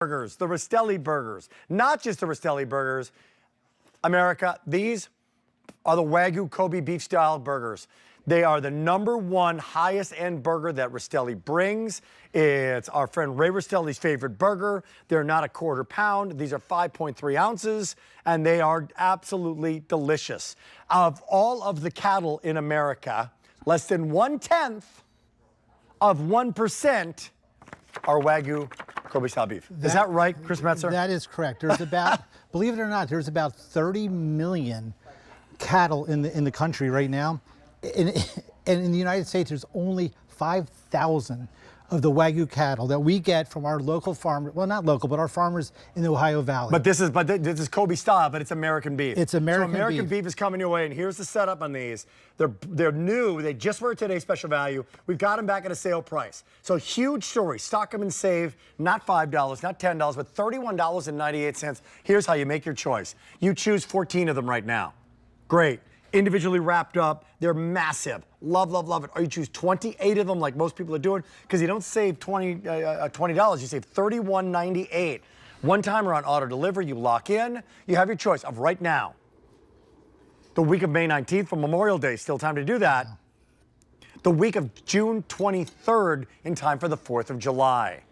burgers, the Rastelli burgers. Not just the Rastelli burgers. America, these are the Wagyu Kobe beef style burgers. They are the #1 highest end burger that Rastelli brings. It's our friend Ray Rastelli's favorite burger. They're not a quarter pound. These are 5.3 ounces, and they are absolutely delicious. Of all of the cattle in America, less than 1/10 of 1% are Wagyu Kobe style beef. Is that right, Chris Metzer? That is correct. There's about, believe it or not, there's about 30 million cattle in the country right now. And in the United States, there's only 5,000 of the Wagyu cattle that we get from our local farmers. Well, not local, but our farmers in the Ohio Valley. But this is Kobe style, but it's American beef. It's American beef. So American beef is coming your way, and here's the setup on these. They're new. They just were today's special value. We've got them back at a sale price. So huge story. Stock them and save. Not $5, not $10, but $31.98. Here's how you make your choice. You choose 14 of them right now. Great. Individually wrapped up. They're massive. Love, love, love it. Or you choose 28 of them like most people are doing, because you don't save $20, you save $31.98. One timer on auto delivery, you lock in. You have your choice of right now. The week of May 19th for Memorial Day, still time to do that. The week of June 23rd in time for the 4th of July.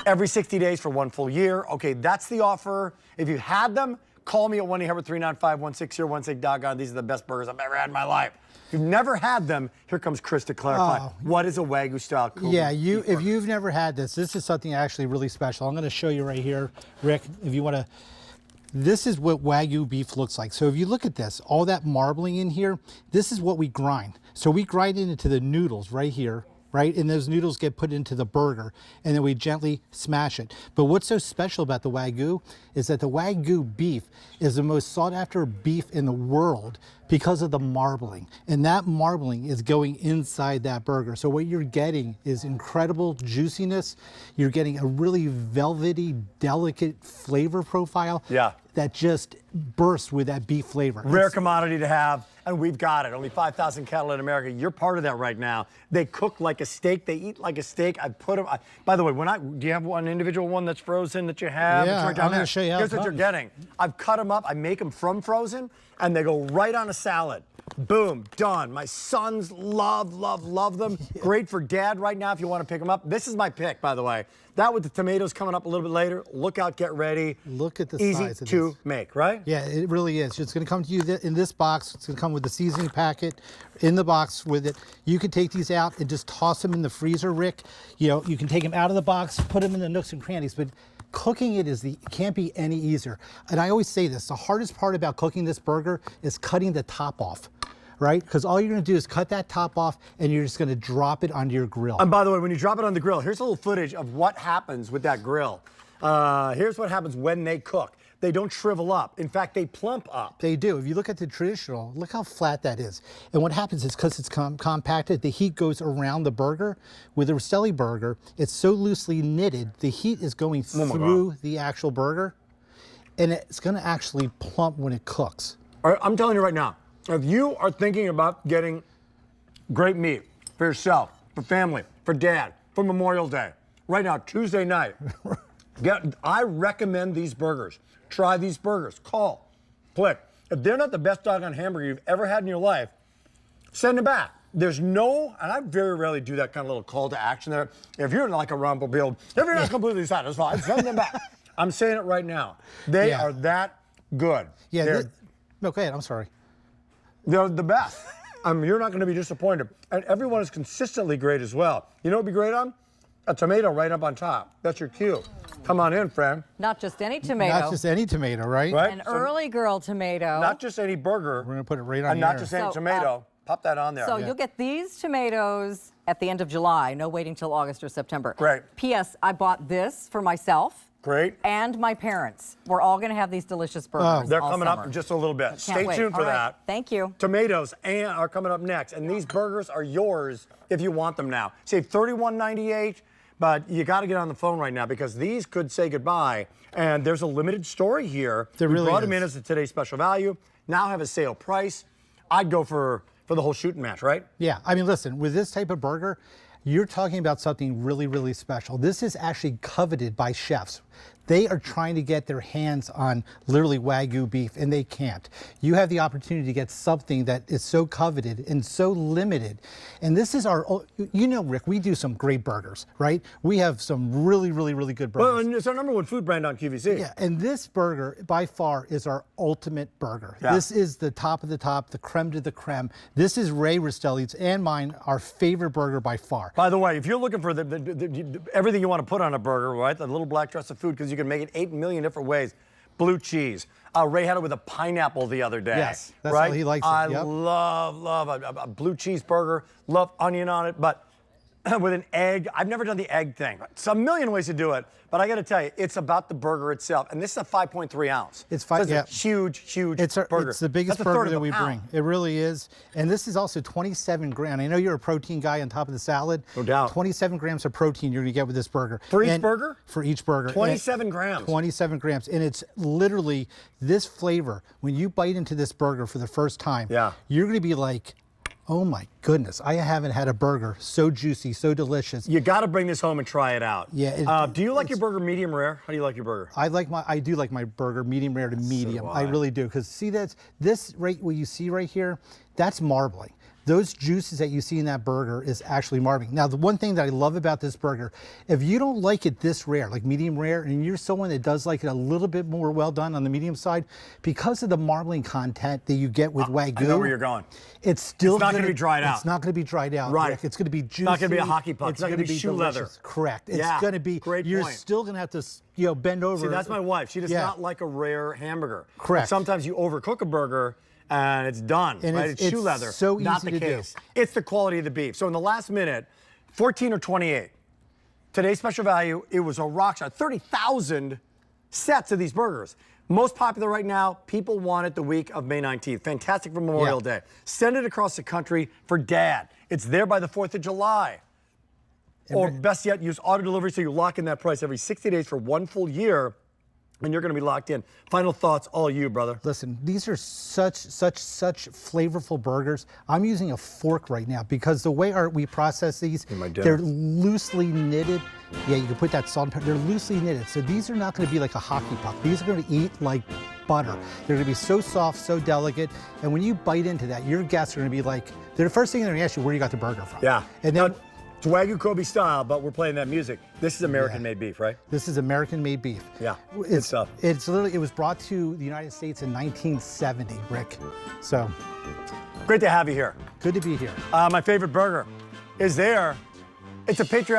Every 60 days for 1 full year. Okay, that's the offer. If you had them, call me at 1-800-395-1601. Doggone, these are the best burgers I've ever had in my life. If you've never had them, here comes Chris to clarify. What is a Wagyu style Kobe? Yeah, if you've never had this is something actually really special. I'm going to show you right here, Rick, if you want to. This is what Wagyu beef looks like. So if you look at this, all that marbling in here, this is what we grind. So we grind it into the noodles right here, right? And those noodles get put into the burger, and then we gently smash it. But what's so special about the Wagyu is that the Wagyu beef is the most sought after beef in the world because of the marbling. And that marbling is going inside that burger. So what you're getting is incredible juiciness. You're getting a really velvety, delicate flavor profile. Yeah. That just bursts with that beef flavor. Rare commodity to have, and we've got it. Only 5,000 cattle in America. You're part of that right now. They cook like a steak. They eat like a steak. I put them. By the way, do you have one individual one that's frozen that you have? Yeah, right I'm going to show you how. Here's what you're getting. I've cut them up. I make them from frozen, and they go right on a salad. Boom, done. My sons love, love, love them. Yeah. Great for dad right now if you want to pick them up. This is my pick, by the way. That with the tomatoes coming up a little bit later. Look out, get ready. Look at the size of this. Easy to make, right? Yeah, it really is. It's going to come to you in this box. It's going to come with the seasoning packet in the box with it. You can take these out and just toss them in the freezer, Rick. You know, you can take them out of the box, put them in the nooks and crannies, but cooking it can't be any easier. And I always say this, the hardest part about cooking this burger is cutting the top off. Right? Because all you're going to do is cut that top off, and you're just going to drop it onto your grill. And by the way, when you drop it on the grill, here's a little footage of what happens with that grill. Here's what happens when they cook. They don't shrivel up. In fact, they plump up. They do. If you look at the traditional, look how flat that is. And what happens is, because it's compacted, the heat goes around the burger. With the Rastelli burger, it's so loosely knitted, the heat is going through the actual burger, and it's going to actually plump when it cooks. All right, I'm telling you right now, if you are thinking about getting great meat for yourself, for family, for dad, for Memorial Day, right now, Tuesday night, I recommend these burgers. Try these burgers. Call, click. If they're not the best doggone hamburger you've ever had in your life, send them back. There's no, and I very rarely do that kind of little call to action there. If you're like a rumble build, if you're not completely satisfied, send them back. I'm saying it right now. They are that good. Yeah. No, go ahead. I'm sorry. They're the best. You're not going to be disappointed. And everyone is consistently great as well. You know what would be great on? A tomato right up on top. That's your cue. Come on in, friend. Not just any tomato. Not just any tomato, right? An early girl tomato. Not just any burger. We're going to put it right on and not just any tomato. Pop that on there. So you'll get these tomatoes at the end of July. No waiting till August or September. Great. P.S. I bought this for myself. Great. And my parents. We're all going to have these delicious burgers. They're coming summer. up in just a little bit. Stay tuned for that. Thank you. Tomatoes are coming up next, and these burgers are yours if you want them now. Save $31.98, but you got to get on the phone right now because these could say goodbye. And there's a limited story here. There really brought is. them in as a today's special value. Now have a sale price. I'd go for the whole shooting match, right? Yeah. I mean, listen, with this type of burger, you're talking about something really, really special. This is actually coveted by chefs. They are trying to get their hands on literally Wagyu beef, and they can't. You have the opportunity to get something that is so coveted and so limited. And this is our, you know, Rick, we do some great burgers, right? We have some really, really, really good burgers. Well, and it's our #1 food brand on QVC. Yeah, and this burger, by far, is our ultimate burger. Yeah. This is the top of the top, the creme de the creme. This is Ray Rastelli's and mine, our favorite burger by far. By the way, if you're looking for everything you want to put on a burger, right? The little black dress of food, because you can make it 8 million different ways. Blue cheese. Ray had it with a pineapple the other day. Yes, that's right? how he likes it. I Yep. love a blue cheeseburger. Love onion on it, but with an egg. I've never done the egg thing. It's a million ways to do it, but I got to tell you, it's about the burger itself. And this is a 5.3 ounce. It's So yeah. a huge burger. It's the biggest That's a third burger of that a we pound. bring. It really is. And this is also 27 grams. I know you're a protein guy on top of the salad. No doubt. 27 grams of protein you're going to get with this burger. For each burger? For each burger. 27 grams. 27 grams. And it's literally this flavor. When you bite into this burger for the first time, Yeah. you're going to be like, oh my goodness, I haven't had a burger so juicy, so delicious. You got to bring this home and try it out. Yeah, do you like your burger medium rare? How do you like your burger? I do like my burger medium rare to medium. do I I. really do, because see this right what you see right here, that's marbling. Those juices that you see in that burger is actually marbling. Now, the one thing that I love about this burger, if you don't like it this rare, like medium rare, and you're someone that does like it a little bit more well done on the medium side, because of the marbling content that you get with Wagyu, I know where you're going. it's still It's not gonna be dried out. It's not going to be dried out. Right. Rick. It's going to be juicy. It's not gonna be a hockey puck. It's not gonna gonna be shoe leather. delicious. Correct. It's Yeah, going to be. great You're point. still going to have to bend over. See, that's my wife. She does Yeah. not like a rare hamburger. Correct. But sometimes you overcook a burger and it's done, And right? it's Shoe leather. so Not easy the to do. case. It's the quality of the beef. So in the last minute, 14 or 28. Today's special value, it was a rock shot. 30,000 sets of these burgers. Most popular right now, people want it the week of May 19th. Fantastic for Memorial Day. Send it across the country for Dad. It's there by the 4th of July. Or best yet, use auto delivery so you lock in that price every 60 days for 1 full year, and you're going to be locked in. Final thoughts, all you, brother. Listen, these are such flavorful burgers. I'm using a fork right now because the way we process these, my dinner. they're loosely knitted. Yeah, you can put that salt and pepper. They're loosely knitted. So these are not going to be like a hockey puck. These are going to eat like butter. They're going to be so soft, so delicate. And when you bite into that, your guests are going to be like, the first thing they're going to ask you where you got the burger from. Yeah. And then It's Wagyu Kobe style, but we're playing that music. This is American-made beef, right? this is American-made beef. Yeah, good It's stuff. It's literally, it was brought to the United States in 1970, Rick. So Great to have you here. good to be here. My favorite burger is there. It's a patriotic